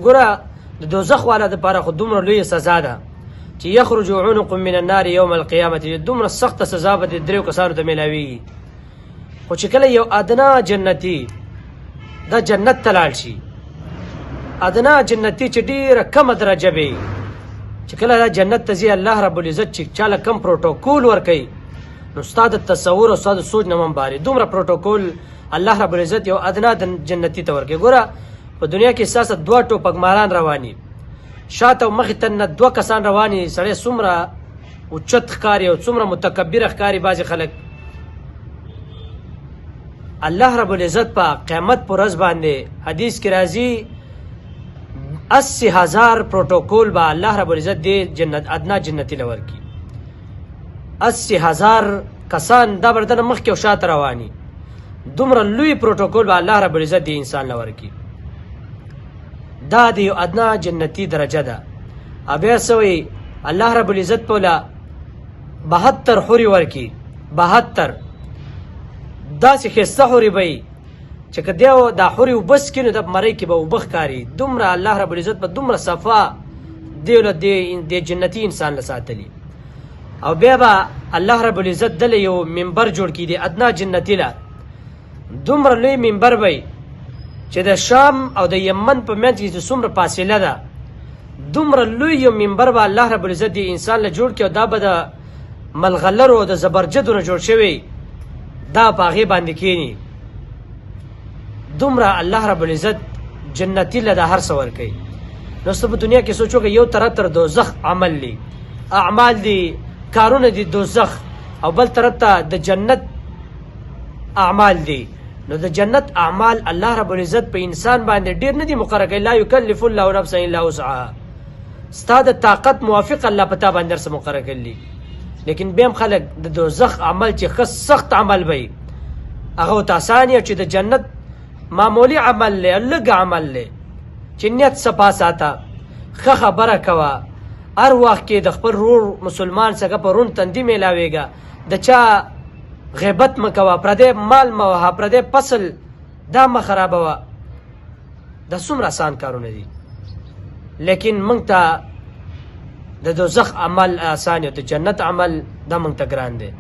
ګوره د دوزخ والا دپاره خو دومره لویه سزا ده چې یخرج عنق من النار یوم القیامت، دومره سخته سزا به د 3 کسانو ته میلاویږي. خو چې کله یو ادنا جنتي دا جنت ته لاړ شي، ادنا جنتي چې ډېره کمه درجه به چې کله دا جنت ته ځي، الله رب العزت چې چاله کم پروټوکول ورکوي نو ستا د تصور او ستا د سوچ نه هم باري. دومره پروټوکول الله رب العزت یو ادنا جنتي ته ورکوي. ګوره په دنیا کې ستاسو 2 ټوپکماران رواني، شاته او مخې ته نه 2 کسان رواني، سړی څومره اوچت ښکاري او څومره متکبره ښکاري بعضې خلک. الله رب العزت په قیامت پر ورځ باندې حدیث کې راځي 80,000 پروټوکول به الله رب العزت دې جنت ادنا جنتي له ورکي. 80,000 کسان دا بردنه مخکې او شاته رواني، دومره لوی پروټوکول به الله رب العزت دې انسان له ورکي. دا د یو ادنا جنتي درجه ده. بیا سوی الله رب العزت پولا 72 حوري ورکي، 72 داسې ښایسته حوري به چې که دیو دا حوري وبس کړي نو د مرۍ کې به اوبه ښکاري. دومره الله رب العزت په دومره صفا دیو له دې جنتي انسان له ساتلي. او بیا به الله رب العزت دله یو منبر جوړ کړي د ادنا جنتي له، دومره لوی منبر به چې د شام او د یمن په منځ کې چې څومره فاصله ده، دومره لوی یو منبر به الله رب العزت دې انسان له جوړ کړي او دا به د ملغلرو او د زبرجدو نه جوړ شوی، دا په هغې باندې کښېني. دومره الله رب العزت جنتي له دا هر څه ورکوي. نو څه په دنیا کې سوچ وکړه، یو طرف تر دوزخ عمل دی، اعمال دي، کارونه دي دوزخ، او بل طرف ته د جنت اعمال دي. نو د جنت اعمال الله رب العزت په انسان باندې ډېر نه دي مقرر کړي. لا یکلف الله نفسا الا وسعها، ستا د طاقت موافق الله په تا باندې هر څه مقرر کړي. لیکن بیا هم خلک د دوزخ عمل چې ښه سخت عمل وي هغه ورته اسان چې د جنت معمولی عمل لی، لږ عمل لی چې نیت صفا ساته، ښه خبره کوه، هر وخت کې د خپل رور مسلمان څخه په رون تندي میلاویږه، د چا غیبت مه کوه، پردی مال مه وهه، پردی فصل دا مه خرابوه. دا څومره اسان کارونه دي، لیکن موږ ته د دوزخ عمل اسان او د جنت عمل دا موږ ته ګران دی.